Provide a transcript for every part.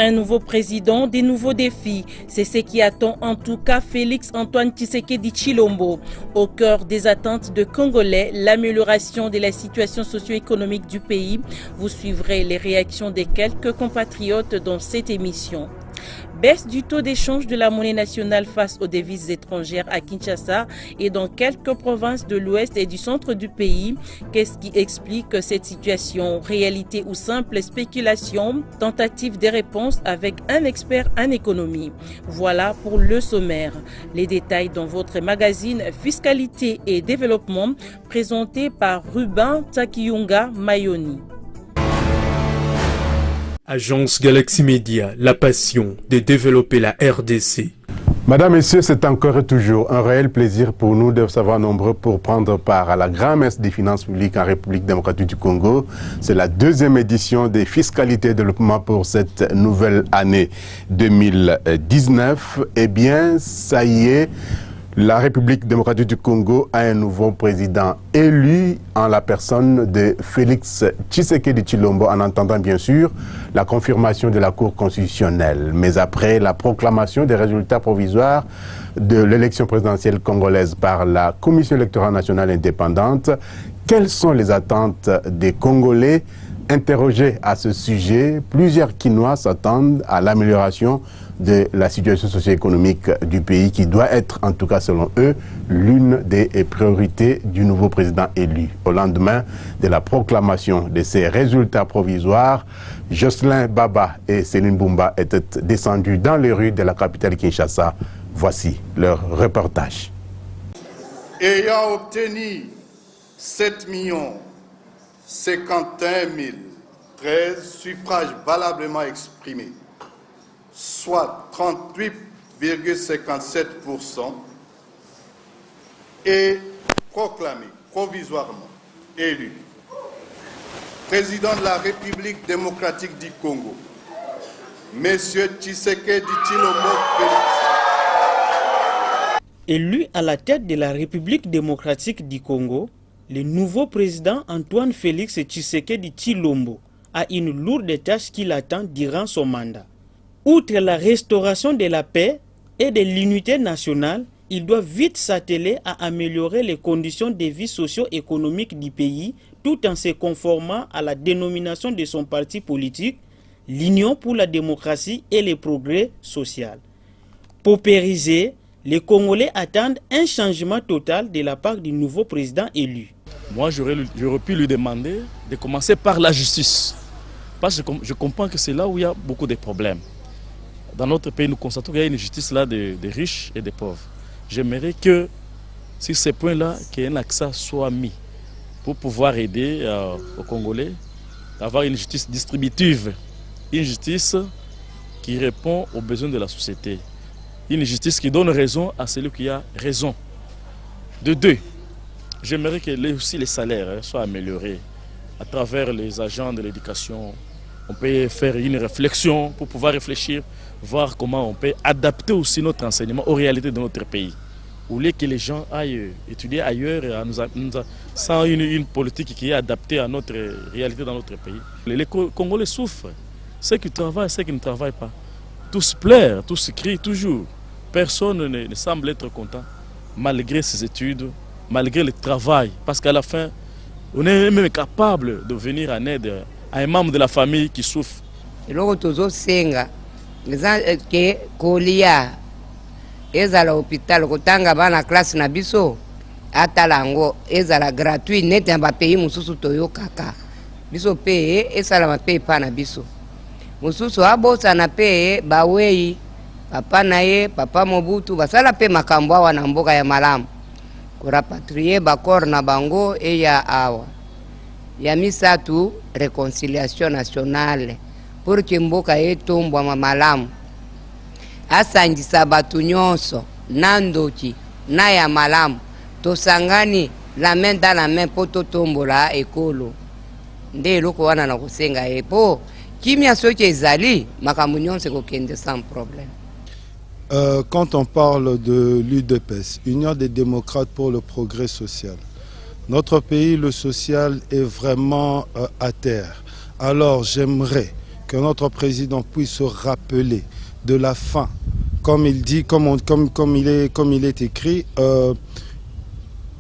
Un nouveau président, des nouveaux défis. C'est ce qui attend en tout cas Félix Antoine Tshisekedi Tshilombo. Au cœur des attentes de Congolais, l'amélioration de la situation socio-économique du pays. Vous suivrez les réactions des quelques compatriotes dans cette émission. Baisse du taux d'échange de la monnaie nationale face aux devises étrangères à Kinshasa et dans quelques provinces de l'ouest et du centre du pays. Qu'est-ce qui explique cette situation? Réalité ou simple spéculation? Tentative de réponse avec un expert en économie. Voilà pour le sommaire. Les détails dans votre magazine Fiscalité et Développement présenté par Ruben Takiyunga Mayoni. Agence Galaxy Media, la passion de développer la RDC. Madame, Messieurs, c'est encore et toujours un réel plaisir pour nous de savoir nombreux pour prendre part à la grand-messe des finances publiques en République démocratique du Congo. C'est la deuxième édition des fiscalités et développement pour cette nouvelle année 2019. Eh bien, ça y est. La République démocratique du Congo a un nouveau président élu en la personne de Félix Tshisekedi Tshilombo, en entendant bien sûr la confirmation de la Cour constitutionnelle. Mais après la proclamation des résultats provisoires de l'élection présidentielle congolaise par la Commission électorale nationale indépendante, quelles sont les attentes des Congolais? Interrogés à ce sujet, plusieurs Quinois s'attendent à l'amélioration de la situation socio-économique du pays qui doit être, en tout cas selon eux, l'une des priorités du nouveau président élu. Au lendemain de la proclamation de ces résultats provisoires, Jocelyn Baba et Céline Boumba étaient descendus dans les rues de la capitale Kinshasa. Voici leur reportage. Ayant obtenu 7 51 013 suffrages valablement exprimés, soit 38,57%, et proclamé provisoirement élu président de la République démocratique du Congo, M. Tshisekedi Tshilombo Félix. Élu à la tête de la République démocratique du Congo, le nouveau président Antoine Félix Tshisekedi Tshilombo a une lourde tâche qui l'attend durant son mandat. Outre la restauration de la paix et de l'unité nationale, il doit vite s'atteler à améliorer les conditions de vie socio-économique du pays tout en se conformant à la dénomination de son parti politique, l'Union pour la démocratie et le progrès social. Paupérisés, les Congolais attendent un changement total de la part du nouveau président élu. Moi, j'aurais pu lui demander de commencer par la justice. Parce que je comprends que c'est là où il y a beaucoup de problèmes. Dans notre pays, nous constatons qu'il y a une justice là des riches et des pauvres. J'aimerais que, sur ces points-là, qu'un accent soit mis pour pouvoir aider aux Congolais à avoir une justice distributive, une justice qui répond aux besoins de la société, une justice qui donne raison à celui qui a raison. De deux, j'aimerais que aussi les salaires soient améliorés à travers les agents de l'éducation. On peut faire une réflexion pour pouvoir réfléchir, voir comment on peut adapter aussi notre enseignement aux réalités de notre pays. Au lieu que les gens aillent étudier ailleurs sans une politique qui est adaptée à notre réalité dans notre pays. Les Congolais souffrent. Ceux qui travaillent, ceux qui ne travaillent pas. Tous pleurent, tous crient toujours. Personne ne semble être content malgré ses études, malgré le travail. Parce qu'à la fin, on est même capable de venir en aide à un membre de la famille qui souffre. Ezala hôpital kotanga bana classe na biso atalango ezala gratuit net ya ba pays mususu toyokaka biso pe esala ma pe pa na biso mususu abosa na pe bawei papa na ye papa Mobutu basala pe makambo awa na mboka ya malamu korapatrie bakor na bango eya awa ya misatu réconciliation nationale pour que mboka etombwa malamu asangisa batu nyonso na ndoki na ya malamu tosangani la main dans la main po totombola ekolo nde eloko wana na kosenga epo kimia soki ezali makambo nyonso kokende sans problème. Quand on parle de l'UDPS, Union des démocrates pour le progrès social, notre pays, le social est vraiment à terre. Alors j'aimerais que notre président puisse se rappeler de la fin, comme il dit, comme il est écrit,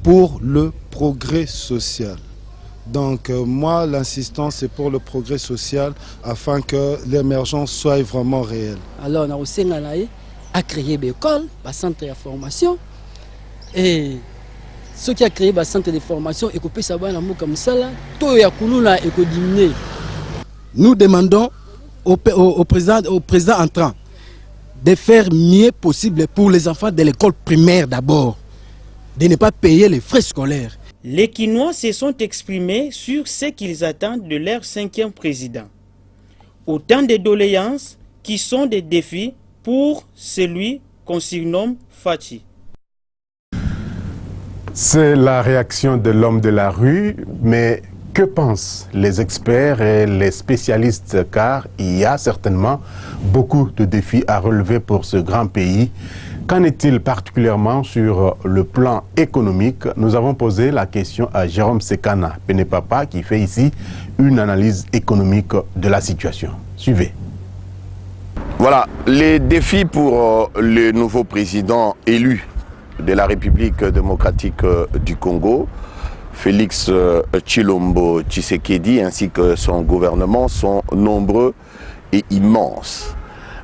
pour le progrès social. Donc moi, l'insistance c'est pour le progrès social afin que l'émergence soit vraiment réelle. Alors on a aussi à créer des écoles, des centres de formation. Et ceux qui ont créé des centres de formation, et qu'on savoir comme ça, tout est diminué. Nous demandons au président entrant de faire mieux possible pour les enfants de l'école primaire d'abord, de ne pas payer les frais scolaires. Les Quinois se sont exprimés sur ce qu'ils attendent de leur 5e président. Autant de doléances qui sont des défis pour celui qu'on surnomme Fachi. C'est la réaction de l'homme de la rue, mais que pensent les experts et les spécialistes? Car il y a certainement beaucoup de défis à relever pour ce grand pays. Qu'en est-il particulièrement sur le plan économique? Nous avons posé la question à Jérôme Sekana Penepapa qui fait ici une analyse économique de la situation. Suivez. Voilà, les défis pour le nouveau président élu de la République démocratique du Congo, Félix Tshilombo Tshisekedi, ainsi que son gouvernement sont nombreux et immenses.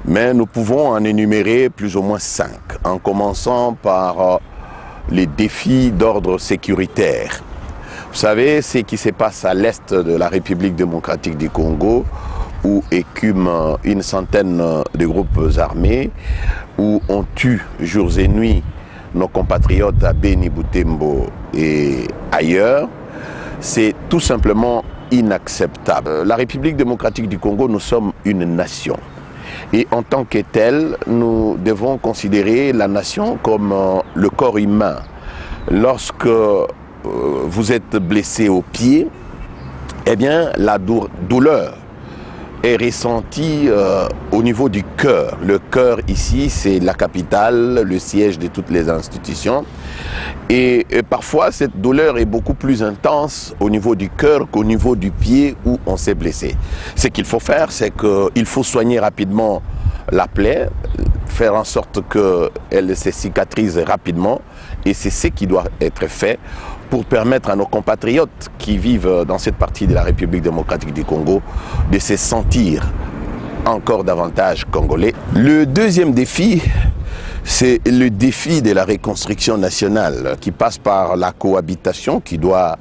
Mais nous pouvons en énumérer plus ou moins 5, en commençant par les défis d'ordre sécuritaire. Vous savez, ce qui se passe à l'est de la République démocratique du Congo, où écument une centaine de groupes armés, où on tue jours et nuits nos compatriotes à Beni, Butembo et ailleurs, c'est tout simplement inacceptable. La République démocratique du Congo, nous sommes une nation. Et en tant que telle, nous devons considérer la nation comme le corps humain. Lorsque vous êtes blessé au pied, eh bien, la douleur est ressentie au niveau du cœur. Le cœur ici, c'est la capitale, le siège de toutes les institutions. Et parfois, cette douleur est beaucoup plus intense au niveau du cœur qu'au niveau du pied où on s'est blessé. Ce qu'il faut faire, c'est qu'il faut soigner rapidement la plaie, faire en sorte qu'elle se cicatrise rapidement. Et c'est ce qui doit être fait pour permettre à nos compatriotes qui vivent dans cette partie de la République démocratique du Congo de se sentir encore davantage congolais. Le deuxième défi, c'est le défi de la reconstruction nationale qui passe par la cohabitation qui doit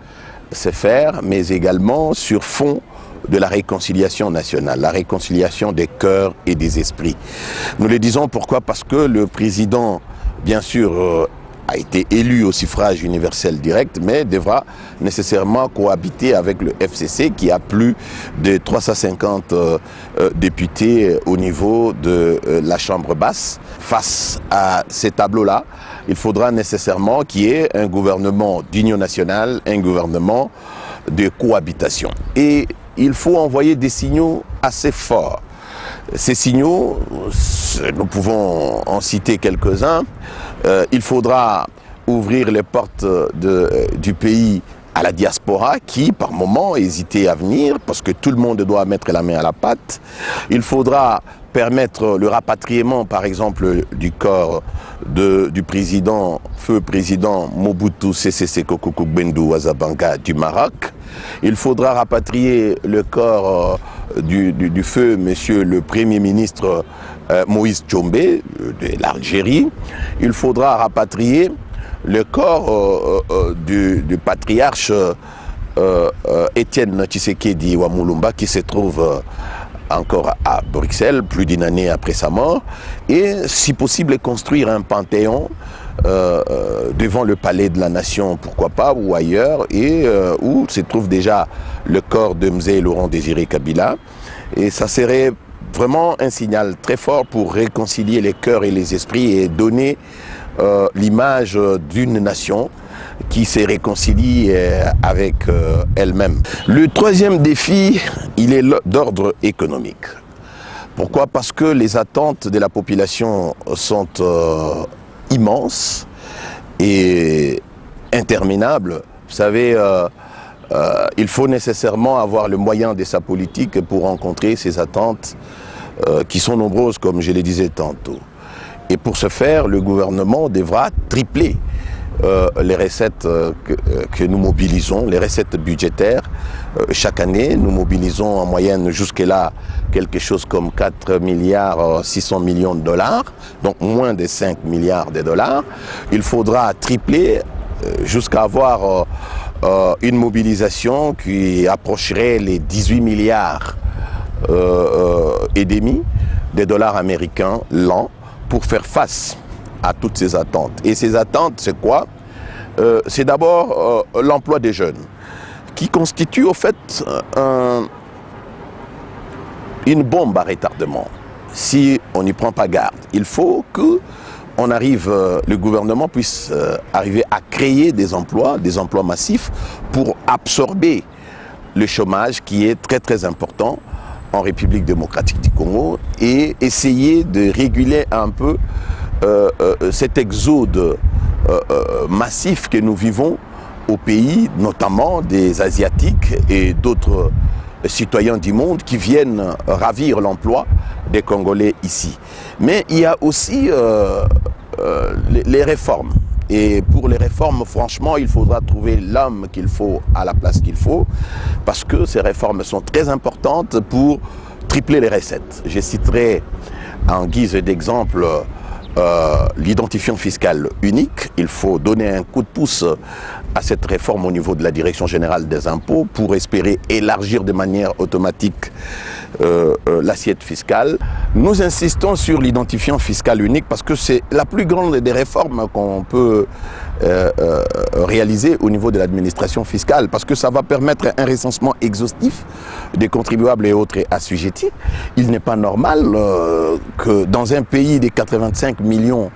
se faire, mais également sur fond de la réconciliation nationale, la réconciliation des cœurs et des esprits. Nous le disons pourquoi? Parce que le président, bien sûr, a été élu au suffrage universel direct, mais devra nécessairement cohabiter avec le FCC qui a plus de 350 députés au niveau de la Chambre basse. Face à ces tableaux-là, il faudra nécessairement qu'il y ait un gouvernement d'union nationale, un gouvernement de cohabitation. Et il faut envoyer des signaux assez forts. Ces signaux, nous pouvons en citer quelques-uns. Il faudra ouvrir les portes du pays à la diaspora qui, par moment, hésitait à venir parce que tout le monde doit mettre la main à la pâte. Il faudra permettre le rapatriement, par exemple, du corps du président, feu président Mobutu Sese Seko Kuku Gbendu Wazabanga du Maroc. Il faudra rapatrier le corps du feu monsieur le Premier ministre Moïse Tchombe de l'Algérie. Il faudra rapatrier le corps du patriarche Étienne Tshisekedi Wamulumba qui se trouve encore à Bruxelles, plus d'une année après sa mort, et si possible construire un panthéon devant le palais de la nation, pourquoi pas, ou ailleurs, et où se trouve déjà le corps de Mzee Laurent Désiré Kabila. Et ça serait vraiment un signal très fort pour réconcilier les cœurs et les esprits et donner l'image d'une nation qui s'est réconciliée avec elle-même. Le troisième défi, il est d'ordre économique. Pourquoi? Parce que les attentes de la population sont immenses et interminables. Vous savez, il faut nécessairement avoir le moyen de sa politique pour rencontrer ces attentes qui sont nombreuses, comme je le disais tantôt. Et pour ce faire, le gouvernement devra tripler les recettes que nous mobilisons, les recettes budgétaires. Chaque année, nous mobilisons en moyenne jusque-là quelque chose comme 4 milliards 600 millions de dollars, donc moins de 5 milliards de dollars. Il faudra tripler jusqu'à avoir une mobilisation qui approcherait les 18 milliards et demi de dollars américains l'an pour faire face à toutes ces attentes. Et ces attentes, c'est quoi? C'est d'abord l'emploi des jeunes, qui constitue au fait une bombe à retardement. Si on n'y prend pas garde, il faut que le gouvernement puisse arriver à créer des emplois massifs pour absorber le chômage qui est très très important en République démocratique du Congo et essayer de réguler un peu cet exode massif que nous vivons au pays, notamment des Asiatiques et d'autres citoyens du monde qui viennent ravir l'emploi des Congolais ici. Mais il y a aussi les réformes. Et pour les réformes, franchement, il faudra trouver l'homme qu'il faut à la place qu'il faut, parce que ces réformes sont très importantes pour tripler les recettes. Je citerai en guise d'exemple l'identifiant fiscal unique. Il faut donner un coup de pouce à cette réforme au niveau de la Direction générale des impôts pour espérer élargir de manière automatique l'assiette fiscale. Nous insistons sur l'identifiant fiscal unique parce que c'est la plus grande des réformes qu'on peut réaliser au niveau de l'administration fiscale, parce que ça va permettre un recensement exhaustif des contribuables et autres assujettis. Il n'est pas normal que dans un pays de 85 millions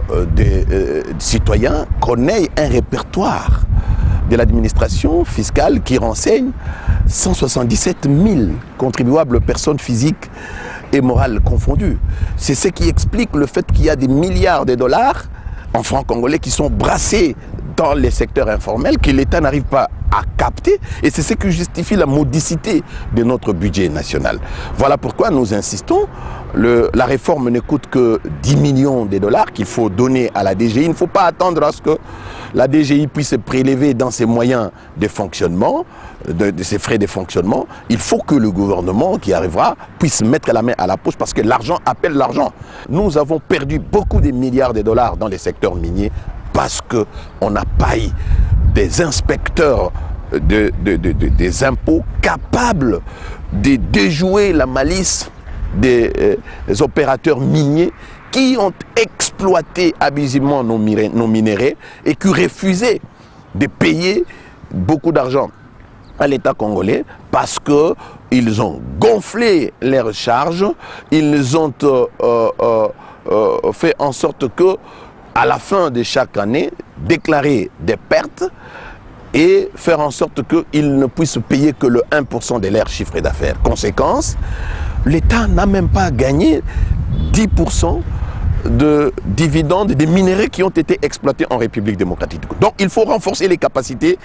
de citoyens, qu'on ait un répertoire de l'administration fiscale qui renseigne 177 000 contribuables, personnes physiques et morales confondues. C'est ce qui explique le fait qu'il y a des milliards de dollars en francs congolais qui sont brassés dans les secteurs informels, que l'État n'arrive pas à capter, et c'est ce qui justifie la modicité de notre budget national. Voilà pourquoi nous insistons. La réforme ne coûte que 10 millions de dollars qu'il faut donner à la DGI. Il ne faut pas attendre à ce que la DGI puisse prélever dans ses moyens de fonctionnement, de ses frais de fonctionnement. Il faut que le gouvernement qui arrivera puisse mettre la main à la poche, parce que l'argent appelle l'argent. Nous avons perdu beaucoup de milliards de dollars dans les secteurs miniers parce qu'on n'a pas eu des inspecteurs des impôts capables de déjouer la malice des opérateurs miniers qui ont exploité abusivement nos minéraux et qui refusaient de payer beaucoup d'argent à l'État congolais parce qu'ils ont gonflé leurs charges, ils ont fait en sorte que à la fin de chaque année, déclarer des pertes et faire en sorte qu'ils ne puissent payer que le 1% de leur chiffre d'affaires. Conséquence, l'État n'a même pas gagné 10% de dividendes des minéraux qui ont été exploités en République démocratique du Congo. Donc il faut renforcer les capacités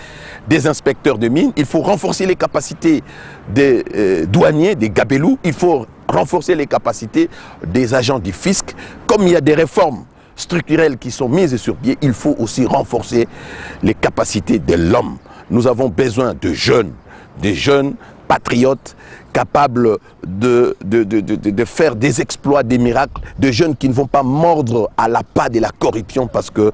des inspecteurs de mines, il faut renforcer les capacités des douaniers, des gabelous, il faut renforcer les capacités des agents du fisc. Comme il y a des réformes structurelles qui sont mises sur pied, il faut aussi renforcer les capacités de l'homme. Nous avons besoin de jeunes patriotes capables de faire des exploits, des miracles, de jeunes qui ne vont pas mordre à l'appât de la corruption, parce que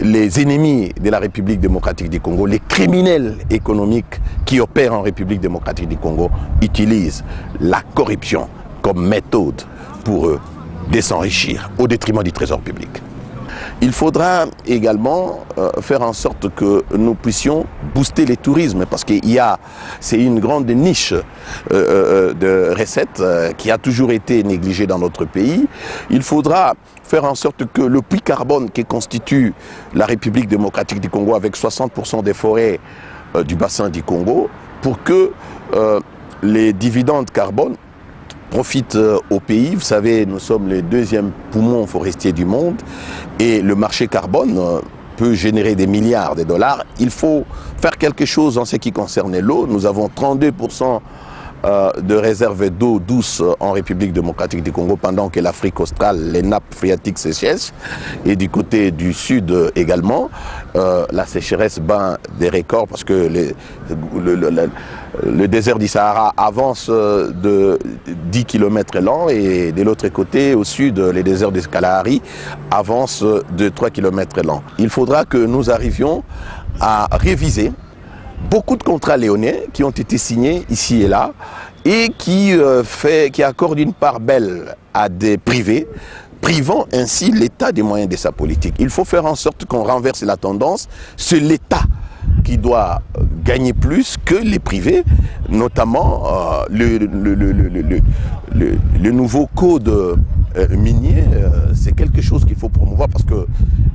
les ennemis de la République démocratique du Congo, les criminels économiques qui opèrent en République démocratique du Congo, utilisent la corruption comme méthode pour eux de s'enrichir au détriment du trésor public. Il faudra également faire en sorte que nous puissions booster le tourisme, parce que c'est une grande niche de recettes qui a toujours été négligée dans notre pays. Il faudra faire en sorte que le puits carbone qui constitue la République démocratique du Congo, avec 60% des forêts du bassin du Congo, pour que les dividendes carbone profite au pays. Vous savez, nous sommes le deuxième poumon forestier du monde et le marché carbone peut générer des milliards de dollars. Il faut faire quelque chose en ce qui concerne l'eau. Nous avons 32% de réserves d'eau douce en République démocratique du Congo, pendant que l'Afrique australe, les nappes phréatiques séchent. Et du côté du sud également, la sécheresse bat des records parce que le désert du Sahara avance de 10 km lent, et de l'autre côté, au sud, les déserts du Kalahari avancent de 3 km lent. Il faudra que nous arrivions à réviser beaucoup de contrats léonais qui ont été signés ici et là et qui accordent une part belle à des privés, privant ainsi l'État des moyens de sa politique. Il faut faire en sorte qu'on renverse la tendance. C'est l'État qui doit gagner plus que les privés, notamment le nouveau code minier, c'est quelque chose qu'il faut promouvoir parce que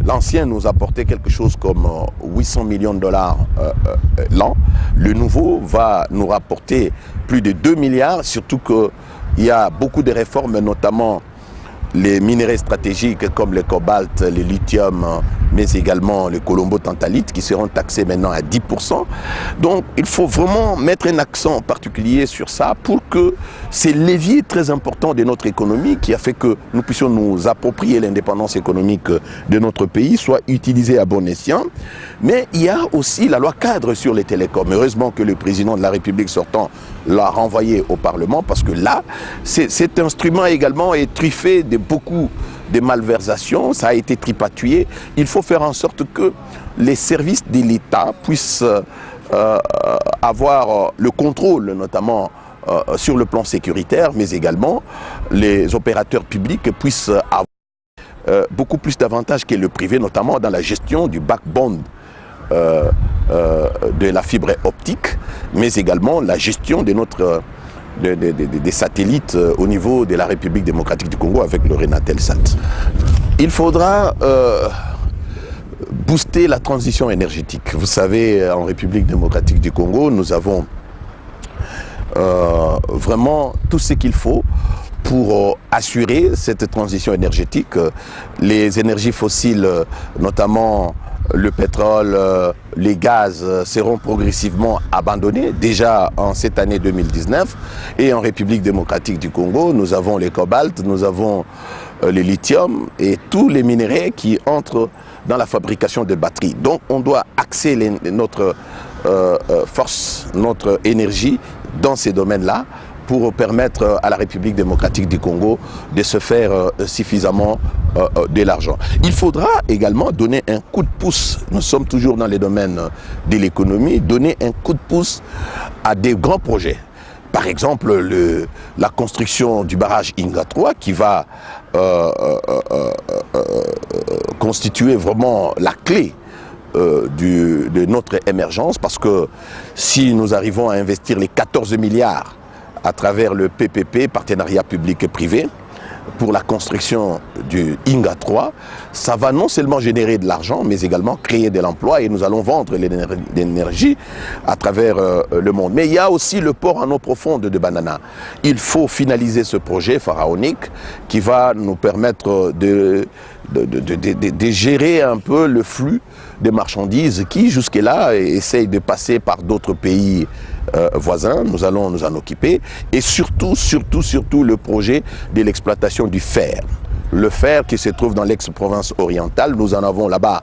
l'ancien nous apportait quelque chose comme 800 millions de dollars l'an. Le nouveau va nous rapporter plus de 2 milliards, surtout qu'il y a beaucoup de réformes, notamment les minerais stratégiques comme le cobalt, le lithium, mais également le colombo-tantalite qui seront taxés maintenant à 10%. Donc il faut vraiment mettre un accent particulier sur ça pour que ces leviers très importants de notre économie qui a fait que nous puissions nous approprier l'indépendance économique de notre pays soient utilisés à bon escient. Mais il y a aussi la loi cadre sur les télécoms. Heureusement que le président de la République sortant l'a renvoyé au Parlement parce que là, cet instrument également est truffé de beaucoup de malversations, ça a été tripatouillé. Il faut faire en sorte que les services de l'État puissent avoir le contrôle, notamment sur le plan sécuritaire, mais également les opérateurs publics puissent avoir beaucoup plus d'avantages que le privé, notamment dans la gestion du backbone de la fibre optique, mais également la gestion de notre des satellites au niveau de la République démocratique du Congo avec le Renatelsat. Il faudra booster la transition énergétique. Vous savez, en République démocratique du Congo, nous avons vraiment tout ce qu'il faut pour assurer cette transition énergétique. Les énergies fossiles, notamment le pétrole, les gaz seront progressivement abandonnés déjà en cette année 2019. Et en République démocratique du Congo, nous avons les cobaltes, nous avons les lithium et tous les minéraux qui entrent dans la fabrication de batteries. Donc on doit axer notre force, notre énergie dans ces domaines-là pour permettre à la République démocratique du Congo de se faire suffisamment de l'argent. Il faudra également donner un coup de pouce, nous sommes toujours dans les domaines de l'économie, donner un coup de pouce à des grands projets. Par exemple, la construction du barrage Inga 3 qui va constituer vraiment la clé de notre émergence, parce que si nous arrivons à investir les 14 milliards à travers le PPP, partenariat public et privé, pour la construction du Inga 3, ça va non seulement générer de l'argent, mais également créer de l'emploi et nous allons vendre l'énergie à travers le monde. Mais il y a aussi le port en eau profonde de Banana. Il faut finaliser ce projet pharaonique qui va nous permettre de gérer un peu le flux des marchandises qui jusque-là essayent de passer par d'autres pays voisins. Nous allons nous en occuper et surtout le projet de l'exploitation du fer. Le fer qui se trouve dans l'ex-province orientale, nous en avons là-bas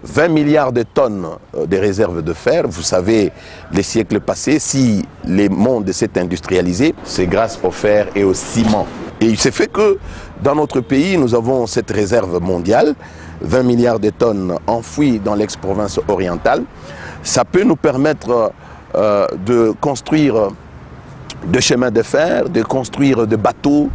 20 milliards de tonnes de réserves de fer. Vous savez, les siècles passés, si le monde s'est industrialisé, c'est grâce au fer et au ciment. Et il s'est fait que dans notre pays, nous avons cette réserve mondiale, 20 milliards de tonnes enfouies dans l'ex-province orientale. Ça peut nous permettre de construire de chemins de fer, de construire des bateaux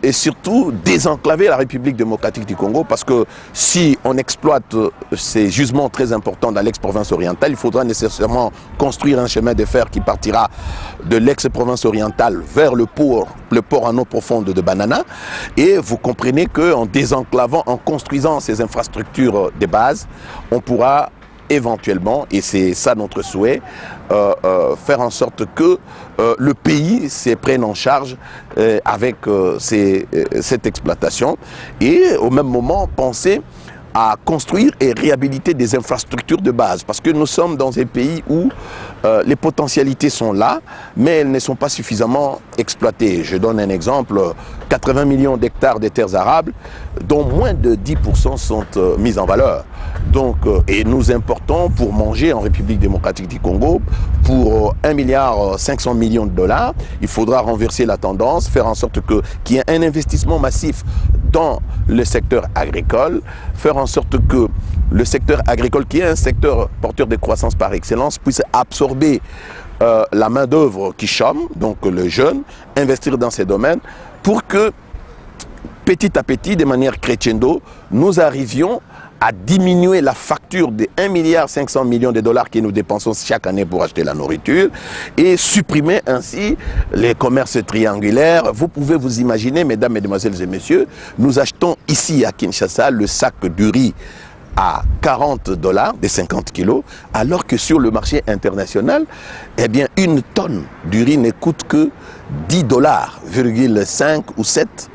et surtout désenclaver la République démocratique du Congo, parce que si on exploite ces gisements très importants dans l'ex-province orientale, il faudra nécessairement construire un chemin de fer qui partira de l'ex-province orientale vers le port en eau profonde de Banana. Et vous comprenez qu'en désenclavant, en construisant ces infrastructures de base, on pourra éventuellement, et c'est ça notre souhait, faire en sorte que le pays se prenne en charge avec cette exploitation et au même moment penser à construire et réhabiliter des infrastructures de base. Parce que nous sommes dans un pays où les potentialités sont là, mais elles ne sont pas suffisamment exploitées. Je donne un exemple, 80 millions d'hectares de terres arables, dont moins de 10% sont mis en valeur. Donc, et nous importons pour manger en République démocratique du Congo pour 1,5 milliard de dollars. Il faudra renverser la tendance, faire en sorte qu'il y ait un investissement massif dans le secteur agricole, faire en sorte que le secteur agricole, qui est un secteur porteur de croissance par excellence, puisse absorber la main-d'œuvre qui chôme, donc le jeune, investir dans ces domaines pour que petit à petit, de manière crescendo, nous arrivions à diminuer la facture de 1,5 milliard de dollars que nous dépensons chaque année pour acheter la nourriture et supprimer ainsi les commerces triangulaires. Vous pouvez vous imaginer, mesdames, mesdemoiselles et messieurs, nous achetons ici à Kinshasa le sac de riz à 40 dollars, des 50 kilos, alors que sur le marché international, eh bien, une tonne du riz ne coûte que 10 dollars, 5 ou 7.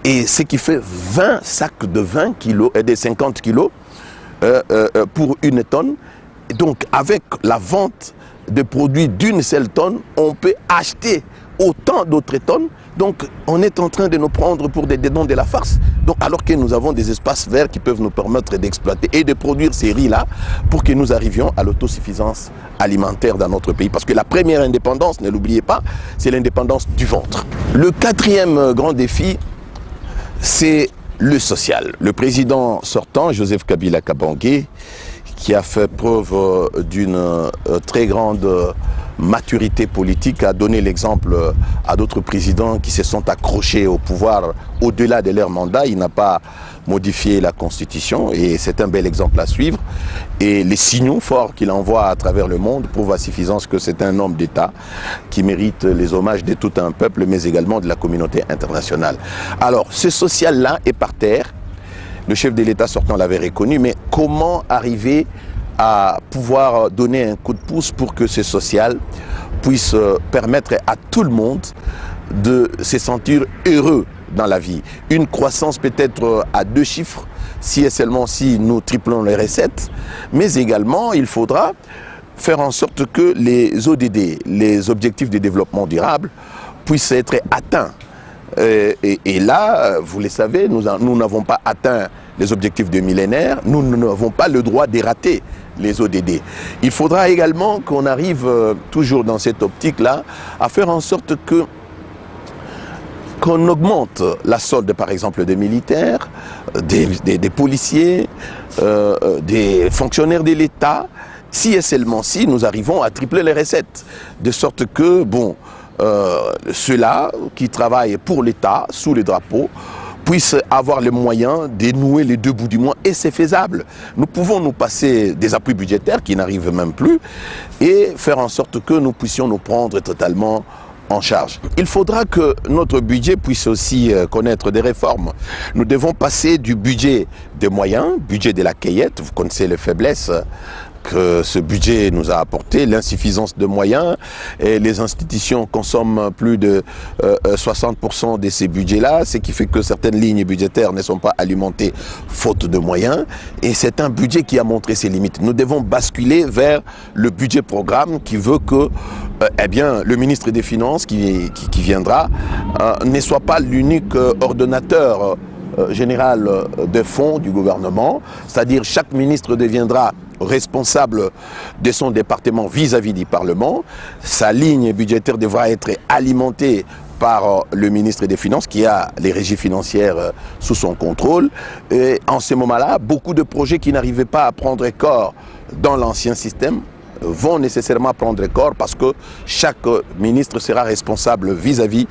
Et ce qui fait 20 sacs de 20 kilos et de 50 kilos pour une tonne. Donc avec la vente de produits d'une seule tonne, on peut acheter autant d'autres tonnes. Donc on est en train de nous prendre pour des dons de la farce. Donc, alors que nous avons des espaces verts qui peuvent nous permettre d'exploiter et de produire ces riz-là pour que nous arrivions à l'autosuffisance alimentaire dans notre pays. Parce que la première indépendance, ne l'oubliez pas, c'est l'indépendance du ventre. Le quatrième grand défi, c'est le social. Le président sortant, Joseph Kabila Kabange, qui a fait preuve d'une très grande maturité politique, a donné l'exemple à d'autres présidents qui se sont accrochés au pouvoir au-delà de leur mandat. Il n'a pas modifié la Constitution et c'est un bel exemple à suivre. Et les signaux forts qu'il envoie à travers le monde prouvent à suffisance que c'est un homme d'État qui mérite les hommages de tout un peuple, mais également de la communauté internationale. Alors, ce social-là est par terre. Le chef de l'État sortant l'avait reconnu, mais comment arriver à pouvoir donner un coup de pouce pour que ce social puisse permettre à tout le monde de se sentir heureux dans la vie. Une croissance peut-être à 2 chiffres, si et seulement si nous triplons les recettes, mais également il faudra faire en sorte que les ODD, les objectifs de développement durable, puissent être atteints. Et là, vous le savez, nous n'avons pas atteint les objectifs de millénaire, nous n'avons pas le droit de rater les ODD. Il faudra également qu'on arrive, toujours dans cette optique-là, à faire en sorte qu'on augmente la solde, par exemple, des militaires, des policiers, des fonctionnaires de l'État, si et seulement si nous arrivons à tripler les recettes. De sorte que, bon, ceux-là qui travaillent pour l'État, sous le drapeau, puissent avoir les moyens de nouer les 2 bouts du mois, et c'est faisable. Nous pouvons nous passer des appuis budgétaires qui n'arrivent même plus et faire en sorte que nous puissions nous prendre totalement en charge. Il faudra que notre budget puisse aussi connaître des réformes. Nous devons passer du budget des moyens, budget de la cueillette, vous connaissez les faiblesses que ce budget nous a apporté, l'insuffisance de moyens, et les institutions consomment plus de 60% de ces budgets-là, ce qui fait que certaines lignes budgétaires ne sont pas alimentées faute de moyens, et c'est un budget qui a montré ses limites. Nous devons basculer vers le budget programme qui veut que eh bien, le ministre des Finances qui viendra ne soit pas l'unique ordonnateur général des fonds du gouvernement, c'est-à-dire chaque ministre deviendra responsable de son département vis-à-vis du Parlement. Sa ligne budgétaire devra être alimentée par le ministre des Finances qui a les régies financières sous son contrôle. Et en ce moment-là, beaucoup de projets qui n'arrivaient pas à prendre corps dans l'ancien système vont nécessairement prendre corps parce que chaque ministre sera responsable vis-à-vis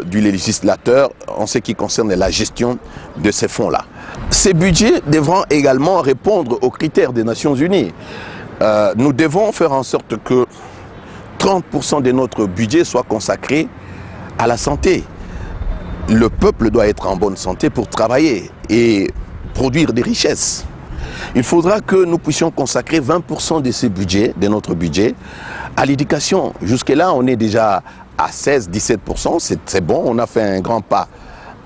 du législateur en ce qui concerne la gestion de ces fonds-là. Ces budgets devront également répondre aux critères des Nations Unies. Nous devons faire en sorte que 30% de notre budget soit consacré à la santé. Le peuple doit être en bonne santé pour travailler et produire des richesses. Il faudra que nous puissions consacrer 20% de ce budget, de notre budget, à l'éducation. Jusque-là, on est déjà à 16-17%, c'est bon, on a fait un grand pas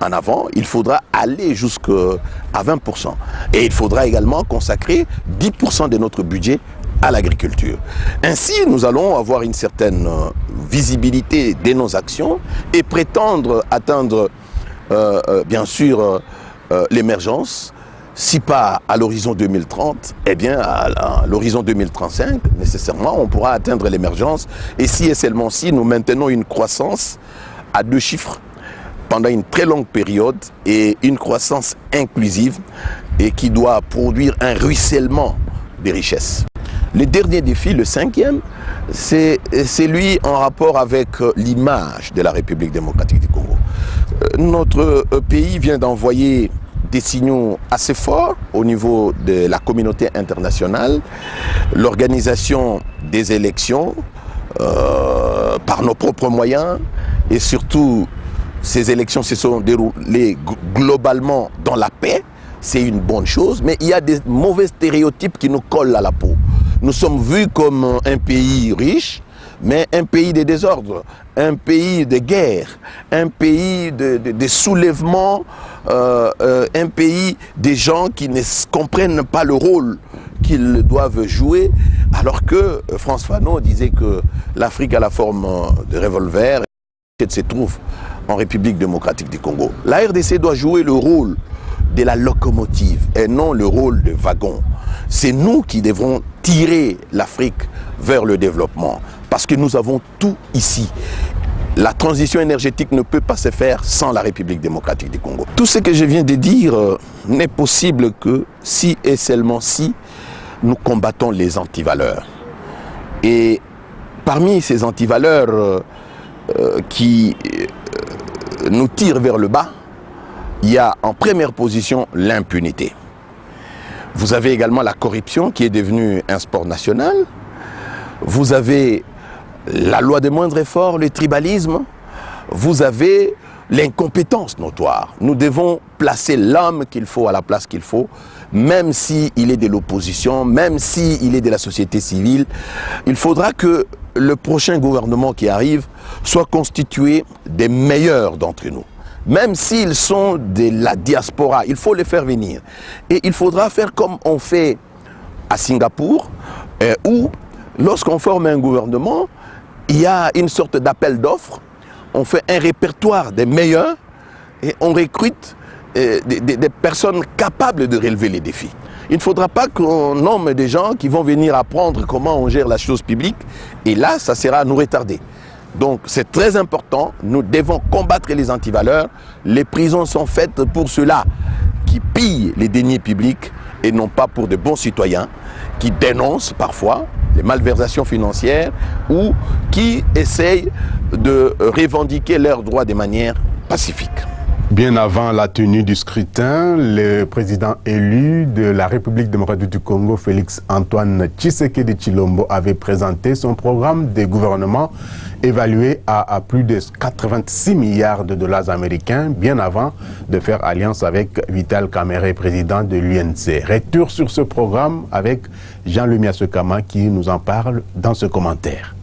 en avant, il faudra aller jusqu'à 20%. Et il faudra également consacrer 10% de notre budget à l'agriculture. Ainsi, nous allons avoir une certaine visibilité de nos actions et prétendre atteindre, bien sûr, l'émergence. Si pas à l'horizon 2030, eh bien à l'horizon 2035, nécessairement, on pourra atteindre l'émergence. Et si et seulement si nous maintenons une croissance à 2 chiffres pendant une très longue période et une croissance inclusive et qui doit produire un ruissellement des richesses. Le dernier défi, le 5e, c'est celui en rapport avec l'image de la République démocratique du Congo. Notre pays vient d'envoyer des signaux assez forts au niveau de la communauté internationale, l'organisation des élections par nos propres moyens et surtout ces élections se sont déroulées globalement dans la paix, c'est une bonne chose, mais il y a des mauvais stéréotypes qui nous collent à la peau. Nous sommes vus comme un pays riche, mais un pays de désordre, un pays de guerre, un pays de soulèvement, un pays des gens qui ne comprennent pas le rôle qu'ils doivent jouer, alors que Frantz Fanon disait que l'Afrique a la forme de revolver et se trouve en République démocratique du Congo. La RDC doit jouer le rôle de la locomotive et non le rôle de wagon. C'est nous qui devrons tirer l'Afrique vers le développement parce que nous avons tout ici. La transition énergétique ne peut pas se faire sans la République démocratique du Congo. Tout ce que je viens de dire n'est possible que si et seulement si nous combattons les antivaleurs. Et parmi ces antivaleurs qui nous tirent vers le bas, il y a en première position l'impunité. Vous avez également la corruption qui est devenue un sport national. Vous avez la loi de moindre effort, le tribalisme. Vous avez l'incompétence notoire. Nous devons placer l'homme qu'il faut à la place qu'il faut, même s'il est de l'opposition, même s'il est de la société civile. Il faudra que le prochain gouvernement qui arrive soit constitué des meilleurs d'entre nous. Même s'ils sont de la diaspora, il faut les faire venir. Et il faudra faire comme on fait à Singapour, où lorsqu'on forme un gouvernement, il y a une sorte d'appel d'offres, on fait un répertoire des meilleurs et on recrute des personnes capables de relever les défis. Il ne faudra pas qu'on nomme des gens qui vont venir apprendre comment on gère la chose publique et là, ça sera à nous retarder. Donc c'est très important, nous devons combattre les antivaleurs. Les prisons sont faites pour ceux-là qui pillent les deniers publics et non pas pour de bons citoyens qui dénoncent parfois les malversations financières ou qui essayent de revendiquer leurs droits de manière pacifique. Bien avant la tenue du scrutin, le président élu de la République démocratique du Congo, Félix Antoine Tshisekedi Tshilombo, avait présenté son programme de gouvernement évalué à plus de 86 milliards de dollars américains, bien avant de faire alliance avec Vital Kamerhe, président de l'UNC. Retour sur ce programme avec Jean-Louis Sekama qui nous en parle dans ce commentaire.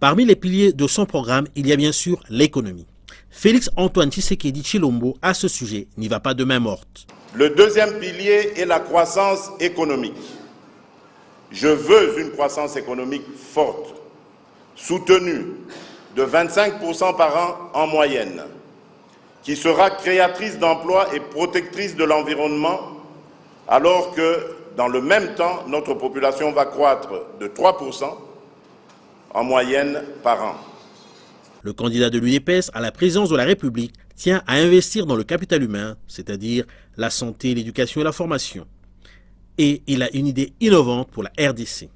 Parmi les piliers de son programme, il y a bien sûr l'économie. Félix Antoine Tshisekedi Tshilombo, à ce sujet, n'y va pas de main morte. Le deuxième pilier est la croissance économique. Je veux une croissance économique forte, soutenue de 25% par an en moyenne, qui sera créatrice d'emplois et protectrice de l'environnement, alors que, dans le même temps, notre population va croître de 3% en moyenne par an. Le candidat de l'UDPS à la présidence de la République tient à investir dans le capital humain, c'est-à-dire la santé, l'éducation et la formation. Et il a une idée innovante pour la RDC.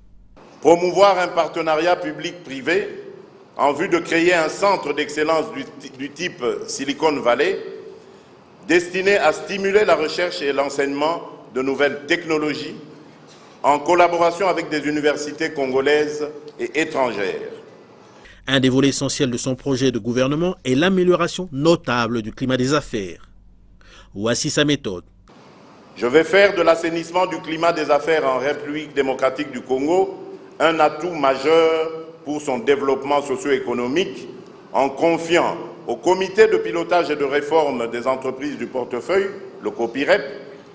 Promouvoir un partenariat public-privé en vue de créer un centre d'excellence du type Silicon Valley, destiné à stimuler la recherche et l'enseignement de nouvelles technologies en collaboration avec des universités congolaises et étrangères. Un des volets essentiels de son projet de gouvernement est l'amélioration notable du climat des affaires. Voici sa méthode. Je vais faire de l'assainissement du climat des affaires en République démocratique du Congo un atout majeur pour son développement socio-économique en confiant au comité de pilotage et de réforme des entreprises du portefeuille, le COPIREP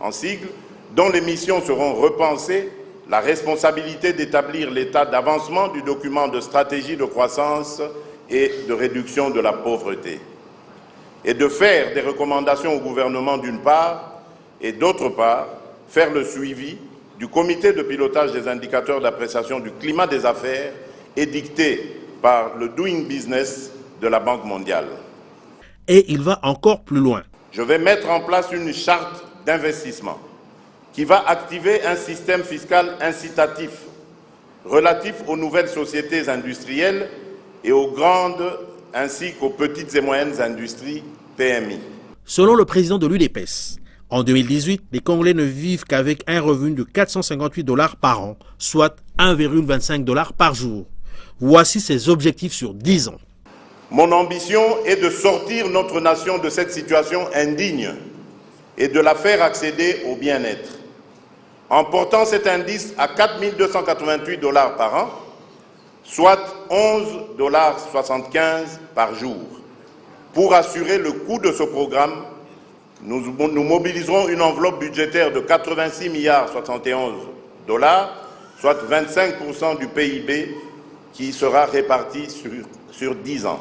en sigle, dont les missions seront repensées, la responsabilité d'établir l'état d'avancement du document de stratégie de croissance et de réduction de la pauvreté, et de faire des recommandations au gouvernement d'une part, et d'autre part, faire le suivi du comité de pilotage des indicateurs d'appréciation du climat des affaires édicté par le Doing Business de la Banque mondiale. Et il va encore plus loin. Je vais mettre en place une charte d'investissement qui va activer un système fiscal incitatif relatif aux nouvelles sociétés industrielles et aux grandes ainsi qu'aux petites et moyennes industries PMI. Selon le président de l'UDPS, en 2018, les Congolais ne vivent qu'avec un revenu de 458 $ par an, soit 1,25 $ par jour. Voici ses objectifs sur 10 ans. Mon ambition est de sortir notre nation de cette situation indigne et de la faire accéder au bien-être, en portant cet indice à 4 288 $ par an, soit 11,75 $ par jour. Pour assurer le coût de ce programme, nous mobiliserons une enveloppe budgétaire de 86,71 $, soit 25% du PIB, qui sera réparti sur 10 ans.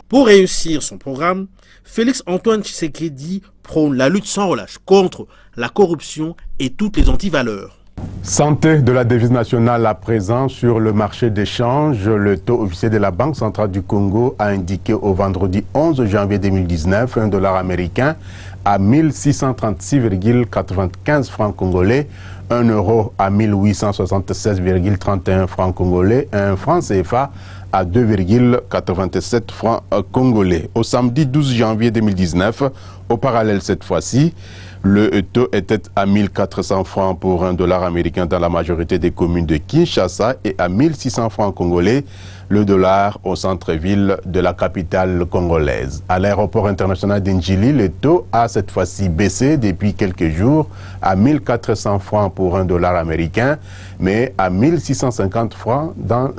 Pour réussir son programme, Félix Antoine Tshisekedi prône la lutte sans relâche contre la corruption et toutes les antivaleurs. Santé de la devise nationale à présent sur le marché d'échange. Le taux officiel de la Banque centrale du Congo a indiqué au vendredi 11 janvier 2019 un dollar américain à 1636,95 francs congolais, 1 euro à 1876,31 francs congolais, un franc CFA à 2,87 francs congolais. Au samedi 12 janvier 2019, au parallèle cette fois-ci, le taux était à 1400 francs pour un dollar américain dans la majorité des communes de Kinshasa et à 1600 francs congolais le dollar au centre-ville de la capitale congolaise. À l'aéroport international d'Indjili, le taux a cette fois-ci baissé depuis quelques jours à 1400 francs pour un dollar américain, mais à 1650 francs dans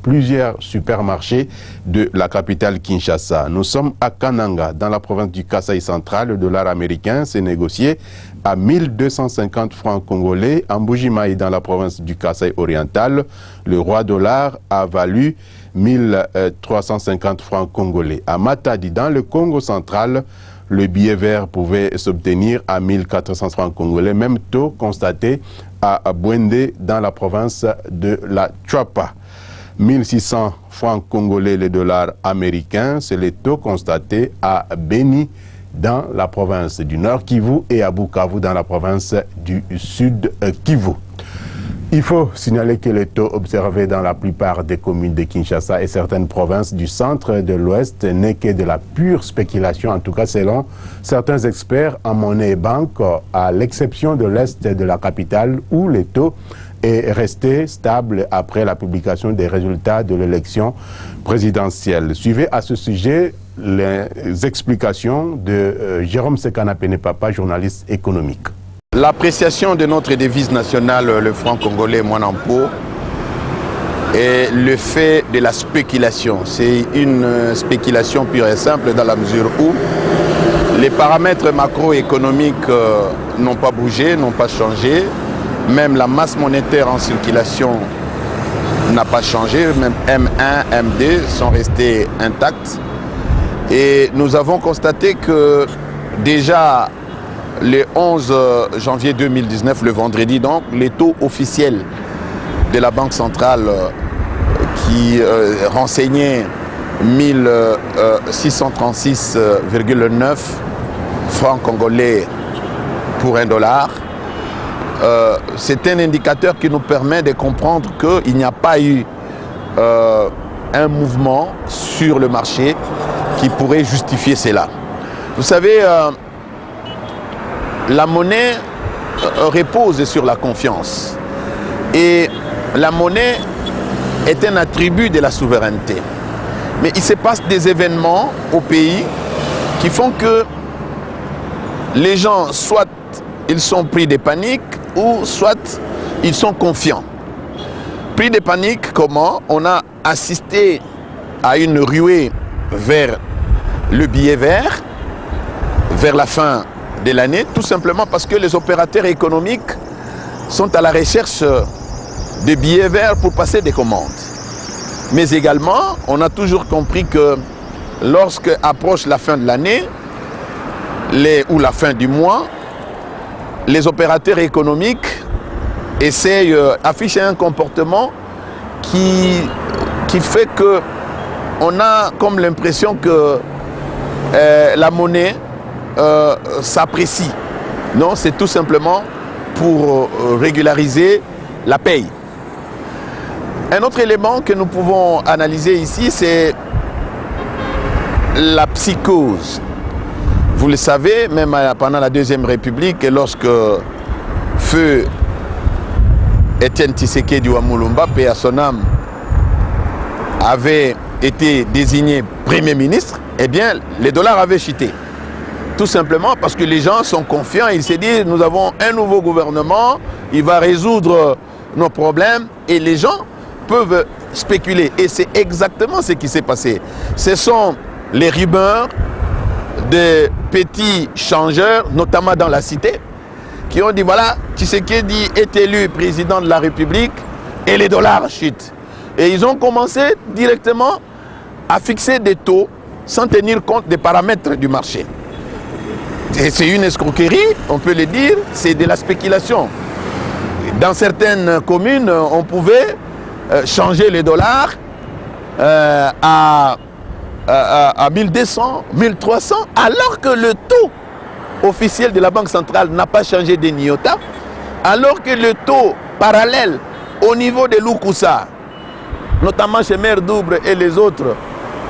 plusieurs supermarchés de la capitale Kinshasa. Nous sommes à Kananga, dans la province du Kasaï central. Le dollar américain s'est négocié à 1250 francs congolais. En Mbujimaï, dans la province du Kasaï oriental, le roi dollar a valu 1350 francs congolais. À Matadi, dans le Congo central, le billet vert pouvait s'obtenir à 1400 francs congolais, même taux constaté à Bwende, dans la province de la Chouapa. 1600 francs congolais le dollar américain, c'est le taux constaté à Beni, dans la province du Nord Kivu, et à Bukavu, dans la province du Sud Kivu. Il faut signaler que le taux observé dans la plupart des communes de Kinshasa et certaines provinces du centre et de l'Ouest n'est que de la pure spéculation, en tout cas selon certains experts en monnaie et banque, à l'exception de l'Est de la capitale où le taux est resté stable après la publication des résultats de l'élection présidentielle. Suivez à ce sujet les explications de Jérôme Sekana Penepapa, journaliste économique. L'appréciation de notre devise nationale, le franc congolais Mwanampo, est le fait de la spéculation. C'est une spéculation pure et simple dans la mesure où les paramètres macroéconomiques n'ont pas bougé, n'ont pas changé. Même la masse monétaire en circulation n'a pas changé. Même M1, M2 sont restés intacts. Et nous avons constaté que déjà le 11 janvier 2019, le vendredi donc, les taux officiels de la Banque centrale qui renseignaient 1636,9 francs congolais pour un dollar, c'est un indicateur qui nous permet de comprendre qu'il n'y a pas eu un mouvement sur le marché qui pourrait justifier cela. Vous savez, la monnaie repose sur la confiance et la monnaie est un attribut de la souveraineté. Mais il se passe des événements au pays qui font que les gens, soit ils sont pris de panique ou soit ils sont confiants. Pris de panique, comment? On a assisté à une ruée vers le billet vert vers la fin de l'année, tout simplement parce que les opérateurs économiques sont à la recherche de billets verts pour passer des commandes. Mais également, on a toujours compris que lorsque approche la fin de l'année ou la fin du mois, les opérateurs économiques essayent d'afficher un comportement qui fait que on a comme l'impression que la monnaie s'apprécie. Non, c'est tout simplement pour régulariser la paye. Un autre élément que nous pouvons analyser ici, c'est la psychose. Vous le savez, même pendant la Deuxième République, lorsque feu Étienne Tshisekedi Wamulumba, paix à son âme, avait été désigné Premier ministre, eh bien, les dollars avaient chuté. Tout simplement parce que les gens sont confiants, ils se disent, nous avons un nouveau gouvernement, il va résoudre nos problèmes, et les gens peuvent spéculer. Et c'est exactement ce qui s'est passé. Ce sont les rumeurs des petits changeurs, notamment dans la cité, qui ont dit, voilà, Tshisekedi est élu président de la République, et les dollars chutent. Et ils ont commencé directement à fixer des taux sans tenir compte des paramètres du marché. C'est une escroquerie, on peut le dire, c'est de la spéculation. Dans certaines communes, on pouvait changer les dollars à 1200, 1300, alors que le taux officiel de la Banque centrale n'a pas changé de iota, alors que le taux parallèle au niveau de l'Oukoussa, notamment chez Mère Doubre et les autres,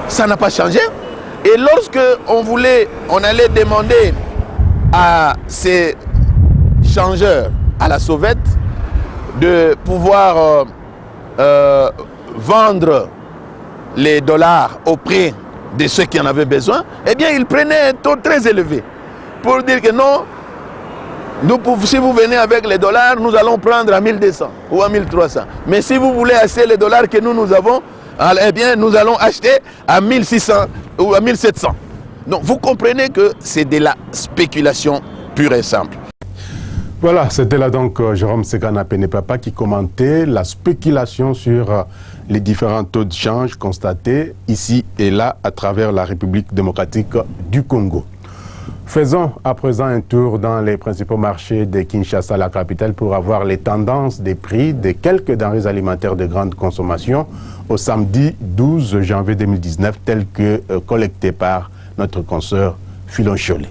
ça n'a pas changé. Et lorsque on allait demander à ces changeurs, à la sauvette, de pouvoir vendre les dollars auprès de ceux qui en avaient besoin, eh bien, ils prenaient un taux très élevé pour dire que non, si vous venez avec les dollars, nous allons prendre à 1200 ou à 1300. Mais si vous voulez acheter les dollars que nous avons, eh bien, nous allons acheter à 1600 ou à 1700. Donc, vous comprenez que c'est de la spéculation pure et simple. Voilà, c'était là donc Jérôme Sekana Penepapa qui commentait la spéculation sur les différents taux de change constatés ici et là à travers la République démocratique du Congo. Faisons à présent un tour dans les principaux marchés de Kinshasa, la capitale, pour avoir les tendances des prix de quelques denrées alimentaires de grande consommation au samedi 12 janvier 2019, tel que collecté par notre consoeur Philon Cholet.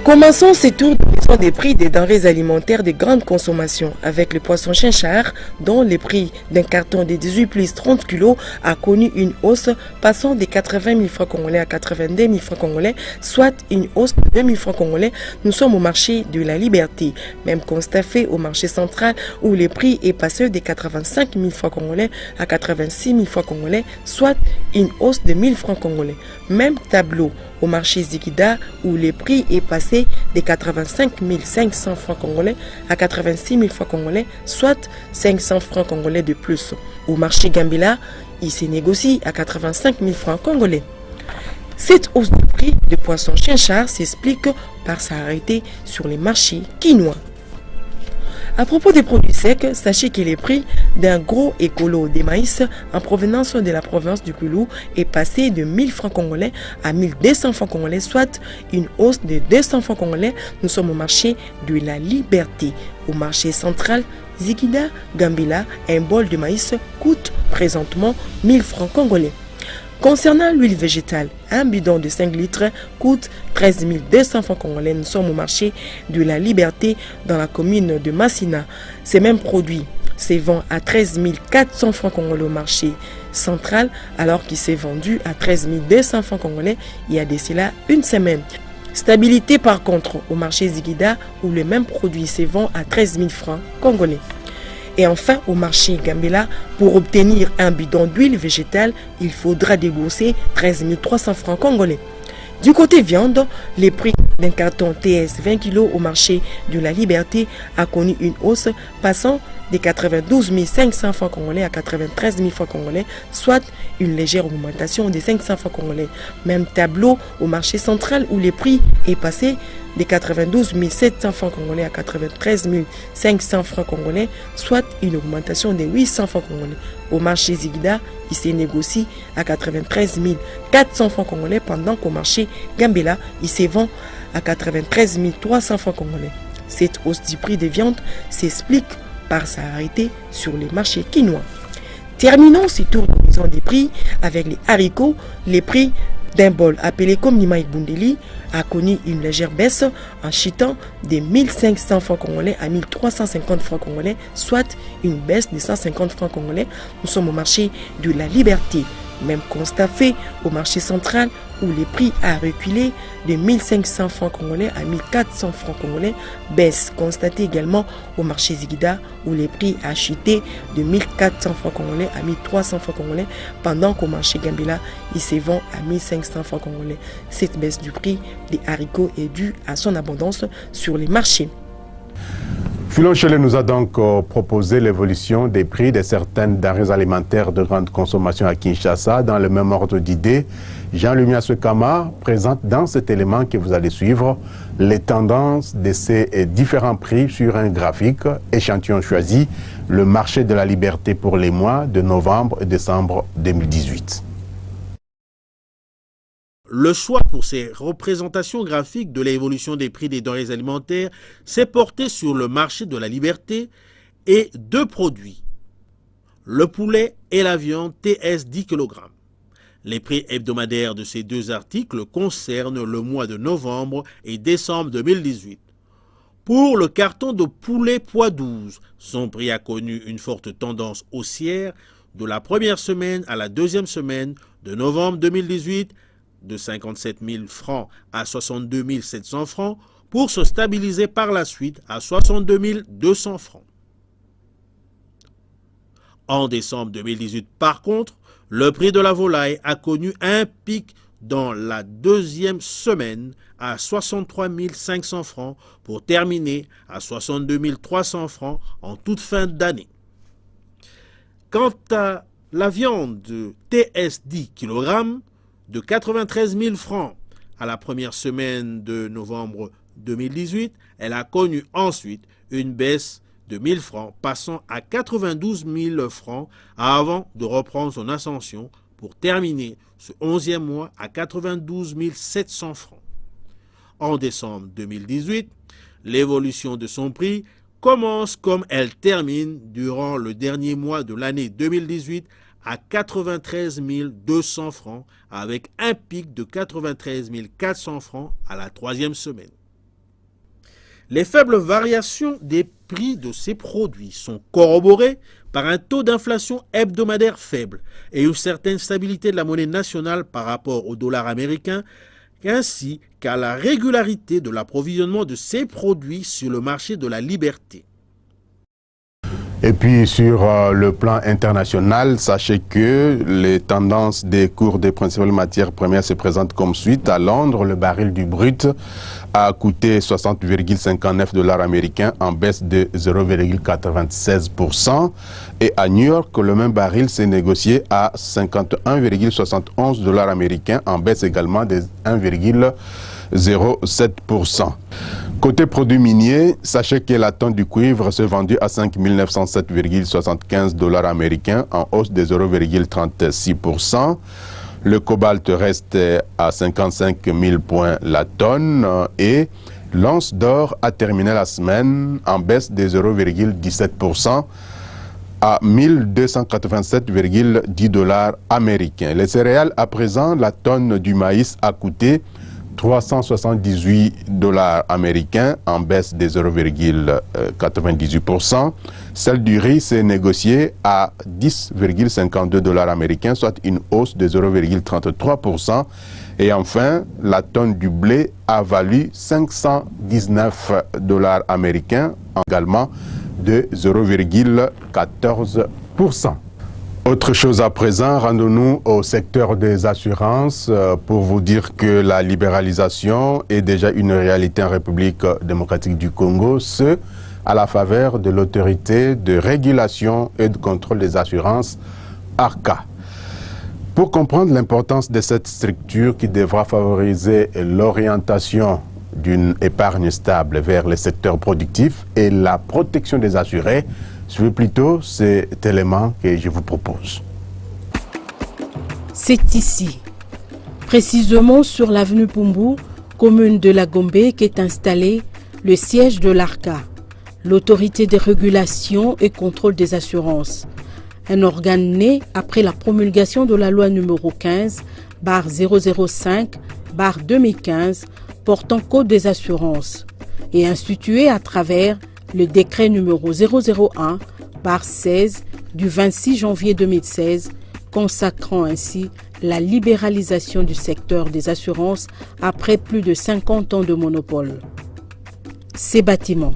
Commençons ces tours de maison des prix des denrées alimentaires de grande consommation avec le poisson chinchard dont le prix d'un carton de 18 plus 30 kg a connu une hausse passant de 80 000 francs congolais à 82 000 francs congolais, soit une hausse de 2 000 francs congolais. Nous sommes au marché de la Liberté. Même constat fait au marché central où le prix est passé de 85 000 francs congolais à 86 000 francs congolais, soit une hausse de 1 000 francs congolais. Même tableau au marché Zikida où le prix est passé de 85 500 francs congolais à 86 000 francs congolais, soit 500 francs congolais de plus. Au marché Gambela, il se négocie à 85 000 francs congolais. Cette hausse de prix de poisson chinchard s'explique par sa rareté sur les marchés quinois. À propos des produits secs, sachez que le prix d'un gros écolo de maïs en provenance de la province du Koulou est passé de 1000 francs congolais à 1200 francs congolais, soit une hausse de 200 francs congolais. Nous sommes au marché de la Liberté. Au marché central, Zikida, Gambela, un bol de maïs coûte présentement 1000 francs congolais. Concernant l'huile végétale, un bidon de 5 litres coûte 13 200 francs congolais. Nous sommes au marché de la Liberté dans la commune de Massina. Ces mêmes produits se vendent à 13 400 francs congolais au marché central, alors qu'il s'est vendu à 13 200 francs congolais il y a de cela une semaine. Stabilité par contre au marché Zikida où le même produit se vend à 13 000 francs congolais. Et enfin, au marché Gambela, pour obtenir un bidon d'huile végétale, il faudra débourser 13 300 francs congolais. Du côté viande, les prix d'un carton TS 20 kg au marché de la Liberté a connu une hausse passant de 92 500 francs congolais à 93 000 francs congolais, soit une légère augmentation de 500 francs congolais. Même tableau au marché central où le prix est passé de 92 700 francs congolais à 93 500 francs congolais, soit une augmentation de 800 francs congolais. Au marché Zigida, il se négocie à 93 400 francs congolais, pendant qu'au marché Gambela, il se vend à 93 300 francs congolais. Cette hausse du prix des viandes s'explique par sa rareté sur les marchés quinois. Terminons ce tour de maison des prix avec les haricots. Les prix d'un bol appelé comme Nimaï Bundeli a connu une légère baisse en chutant de 1500 francs congolais à 1350 francs congolais, soit une baisse de 150 francs congolais. Nous sommes au marché de la Liberté. Même constat fait au marché central où les prix a reculé de 1500 francs congolais à 1400 francs congolais. Baisse constatée également au marché Zigida où les prix a chuté de 1400 francs congolais à 1300 francs congolais, pendant qu'au marché Gambela, il se vend à 1500 francs congolais. Cette baisse du prix des haricots est due à son abondance sur les marchés. Philon Chelet nous a donc proposé l'évolution des prix de certaines denrées alimentaires de grande consommation à Kinshasa. Dans le même ordre d'idées, Jean-Louis Sekama présente dans cet élément que vous allez suivre les tendances de ces différents prix sur un graphique. Échantillon choisi, le marché de la Liberté pour les mois de novembre et décembre 2018. Le choix pour ces représentations graphiques de l'évolution des prix des denrées alimentaires s'est porté sur le marché de la Liberté et deux produits, le poulet et la viande TS 10 kg. Les prix hebdomadaires de ces deux articles concernent le mois de novembre et décembre 2018. Pour le carton de poulet poids 12, son prix a connu une forte tendance haussière de la première semaine à la deuxième semaine de novembre 2018, de 57 000 francs à 62 700 francs, pour se stabiliser par la suite à 62 200 francs. En décembre 2018, par contre, le prix de la volaille a connu un pic dans la deuxième semaine à 63 500 francs pour terminer à 62 300 francs en toute fin d'année. Quant à la viande de TS 10 kg, de 93 000 francs à la première semaine de novembre 2018, elle a connu ensuite une baisse de 1000 francs, passant à 92 000 francs avant de reprendre son ascension pour terminer ce 11e mois à 92 700 francs. En décembre 2018, l'évolution de son prix commence comme elle termine durant le dernier mois de l'année 2018 à 93 200 francs, avec un pic de 93 400 francs à la troisième semaine. Les faibles variations des prix de ces produits sont corroborées par un taux d'inflation hebdomadaire faible et une certaine stabilité de la monnaie nationale par rapport au dollar américain, ainsi qu'à la régularité de l'approvisionnement de ces produits sur le marché de la Liberté. Et puis sur le plan international, sachez que les tendances des cours des principales matières premières se présentent comme suite. À Londres, le baril du brut a coûté 60,59 $ américains en baisse de 0,96%. Et à New York, le même baril s'est négocié à 51,71 $ américains en baisse également de 1,07%. Côté produits miniers, sachez que la tonne du cuivre s'est vendue à 5 907,75 $ américains en hausse de 0,36%. Le cobalt reste à 55 000 points la tonne et l'once d'or a terminé la semaine en baisse de 0,17% à 1287,10 $ américains. Les céréales, à présent, la tonne du maïs a coûté 378 $ américains en baisse de 0,98%. Celle du riz s'est négociée à 10,52 $ américains, soit une hausse de 0,33%. Et enfin, la tonne du blé a valu 519 $ américains, également de 0,14%. Autre chose à présent, rendons-nous au secteur des assurances pour vous dire que la libéralisation est déjà une réalité en République démocratique du Congo, ce à la faveur de l'autorité de régulation et de contrôle des assurances, ARCA. Pour comprendre l'importance de cette structure qui devra favoriser l'orientation d'une épargne stable vers les secteurs productifs et la protection des assurés, suivez plutôt cet élément que je vous propose. C'est ici, précisément sur l'avenue Pumbu, commune de la Gombe, qu'est installé le siège de l'ARCA, l'autorité de régulation et contrôle des assurances. Un organe né après la promulgation de la loi numéro 15/005/2015 portant code des assurances et institué à travers le décret numéro 001/16 du 26 janvier 2016 consacrant ainsi la libéralisation du secteur des assurances après plus de 50 ans de monopole. Ces bâtiments,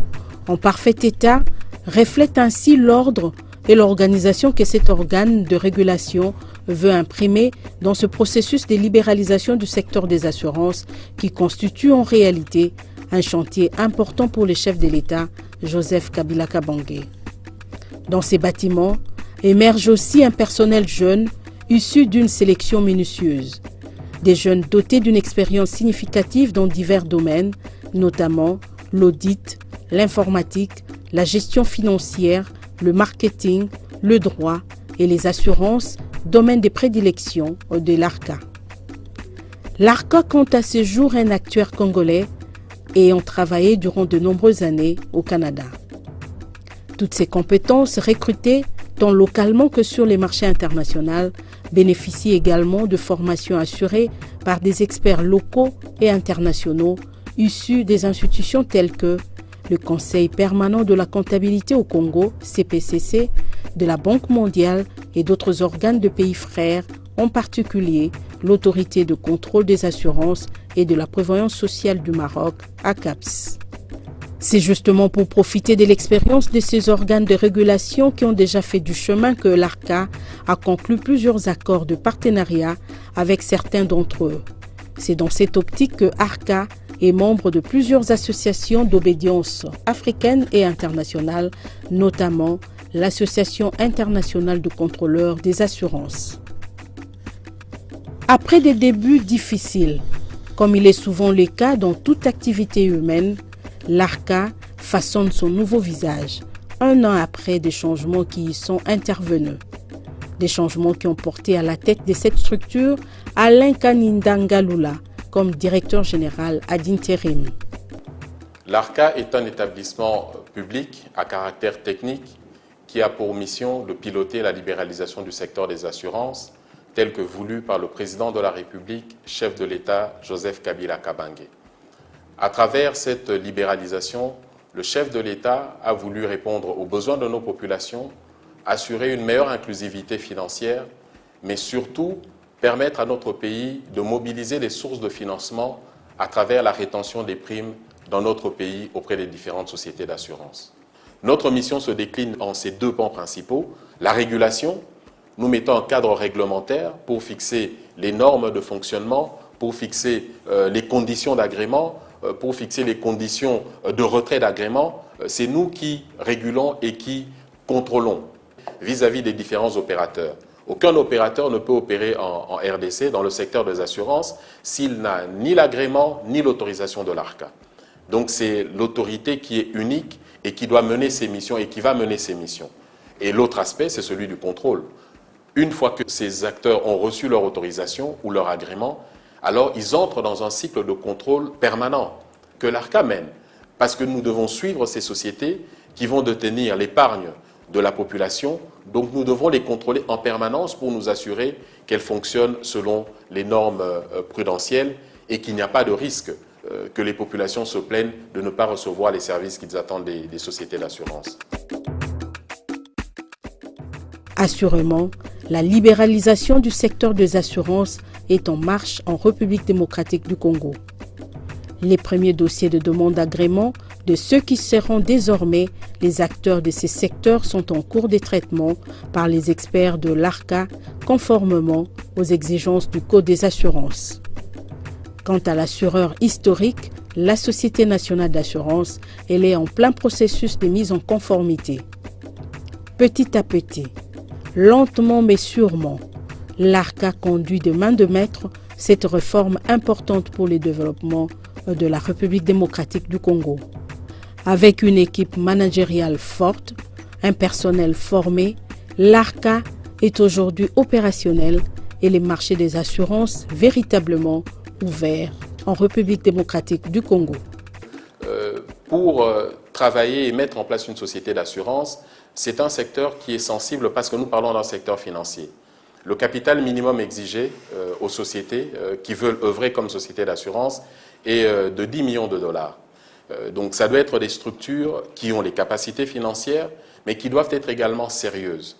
en parfait état, reflètent ainsi l'ordre et l'organisation que cet organe de régulation veut imprimer dans ce processus de libéralisation du secteur des assurances qui constitue en réalité un chantier important pour le chef de l'État, Joseph Kabila Kabange. Dans ces bâtiments émerge aussi un personnel jeune issu d'une sélection minutieuse. Des jeunes dotés d'une expérience significative dans divers domaines, notamment l'audit, l'informatique, la gestion financière, le marketing, le droit et les assurances, domaine de prédilection de l'ARCA. L'ARCA compte à ce jour un acteur congolais ayant travaillé durant de nombreuses années au Canada. Toutes ces compétences recrutées tant localement que sur les marchés internationaux bénéficient également de formations assurées par des experts locaux et internationaux issus des institutions telles que le Conseil permanent de la comptabilité au Congo, CPCC, de la Banque mondiale et d'autres organes de pays frères, en particulier l'autorité de contrôle des assurances et de la prévoyance sociale du Maroc, ACAPS. C'est justement pour profiter de l'expérience de ces organes de régulation qui ont déjà fait du chemin que l'ARCA a conclu plusieurs accords de partenariat avec certains d'entre eux. C'est dans cette optique que ARCA est membre de plusieurs associations d'obédience africaines et internationales, notamment l'Association internationale de contrôleurs des assurances. Après des débuts difficiles, comme il est souvent le cas dans toute activité humaine, l'ARCA façonne son nouveau visage, un an après des changements qui y sont intervenus. Des changements qui ont porté à la tête de cette structure Alain Kanindangalula, comme directeur général ad intérim. L'ARCA est un établissement public à caractère technique qui a pour mission de piloter la libéralisation du secteur des assurances tel que voulu par le président de la République, chef de l'État, Joseph Kabila Kabange. À travers cette libéralisation, le chef de l'État a voulu répondre aux besoins de nos populations, assurer une meilleure inclusivité financière, mais surtout permettre à notre pays de mobiliser les sources de financement à travers la rétention des primes dans notre pays auprès des différentes sociétés d'assurance. Notre mission se décline en ces deux pans principaux. La régulation, nous mettons un cadre réglementaire pour fixer les normes de fonctionnement, pour fixer les conditions d'agrément, pour fixer les conditions de retrait d'agrément. C'est nous qui régulons et qui contrôlons vis-à-vis des différents opérateurs. Aucun opérateur ne peut opérer en RDC, dans le secteur des assurances, s'il n'a ni l'agrément ni l'autorisation de l'ARCA. Donc c'est l'autorité qui est unique et qui doit mener ses missions et qui va mener ses missions. Et l'autre aspect, c'est celui du contrôle. Une fois que ces acteurs ont reçu leur autorisation ou leur agrément, alors ils entrent dans un cycle de contrôle permanent que l'ARCA mène. Parce que nous devons suivre ces sociétés qui vont détenir l'épargne de la population, donc nous devons les contrôler en permanence pour nous assurer qu'elles fonctionnent selon les normes prudentielles et qu'il n'y a pas de risque que les populations se plaignent de ne pas recevoir les services qu'ils attendent des sociétés d'assurance. Assurément, la libéralisation du secteur des assurances est en marche en République démocratique du Congo. Les premiers dossiers de demande d'agrément de ceux qui seront désormais les acteurs de ces secteurs sont en cours de traitement par les experts de l'ARCA conformément aux exigences du Code des assurances. Quant à l'assureur historique, la Société nationale d'assurance, elle est en plein processus de mise en conformité. Petit à petit, lentement mais sûrement, l'ARCA conduit de main de maître cette réforme importante pour le développement de la République démocratique du Congo. Avec une équipe managériale forte, un personnel formé, l'ARCA est aujourd'hui opérationnel et les marchés des assurances véritablement ouverts en République démocratique du Congo. Pour travailler et mettre en place une société d'assurance, c'est un secteur qui est sensible parce que nous parlons d'un secteur financier. Le capital minimum exigé aux sociétés qui veulent œuvrer comme société d'assurance est de 10 millions de dollars. Donc ça doit être des structures qui ont les capacités financières, mais qui doivent être également sérieuses.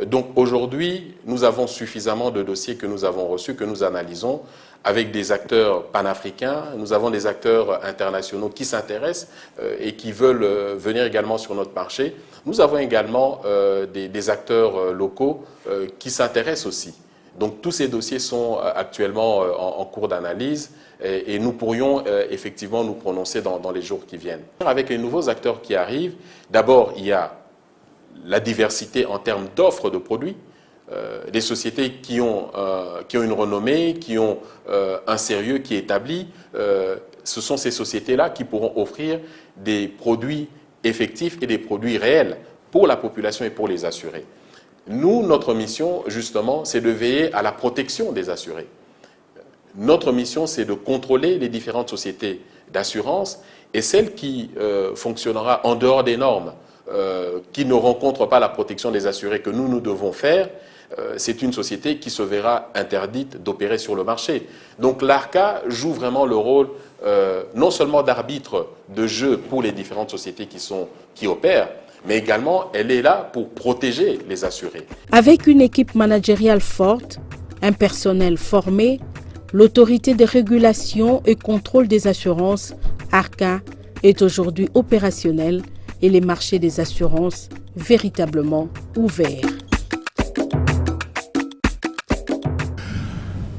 Donc aujourd'hui, nous avons suffisamment de dossiers que nous avons reçus, que nous analysons, avec des acteurs panafricains. Nous avons des acteurs internationaux qui s'intéressent et qui veulent venir également sur notre marché. Nous avons également des acteurs locaux qui s'intéressent aussi. Donc tous ces dossiers sont actuellement en cours d'analyse et nous pourrions effectivement nous prononcer dans les jours qui viennent. Avec les nouveaux acteurs qui arrivent, d'abord il y a la diversité en termes d'offres de produits. Des sociétés qui ont une renommée, qui ont un sérieux qui est établi, ce sont ces sociétés-là qui pourront offrir des produits effectifs et des produits réels pour la population et pour les assurés. Nous, notre mission, justement, c'est de veiller à la protection des assurés. Notre mission, c'est de contrôler les différentes sociétés d'assurance et celle qui fonctionnera en dehors des normes, qui ne rencontre pas la protection des assurés que nous devons faire, c'est une société qui se verra interdite d'opérer sur le marché. Donc l'ARCA joue vraiment le rôle non seulement d'arbitre de jeu pour les différentes sociétés qui opèrent, mais également elle est là pour protéger les assurés. Avec une équipe managériale forte, un personnel formé, l'autorité de régulation et contrôle des assurances, ARCA, est aujourd'hui opérationnelle et les marchés des assurances véritablement ouverts.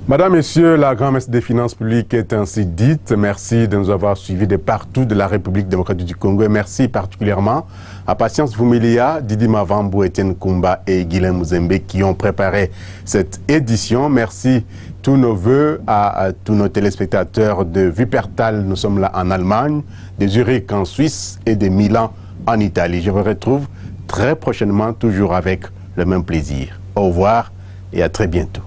Madame, Messieurs, la grand-messe des finances publiques est ainsi dite. Merci de nous avoir suivis de partout de la République démocratique du Congo et merci particulièrement à Patience Vumilia, Didi Mavambo, Etienne Kumba et Guilhem Mouzembe qui ont préparé cette édition. Merci tous nos voeux à tous nos téléspectateurs de Wuppertal, nous sommes là en Allemagne, de Zurich en Suisse et de Milan en Italie. Je vous retrouve très prochainement, toujours avec le même plaisir. Au revoir et à très bientôt.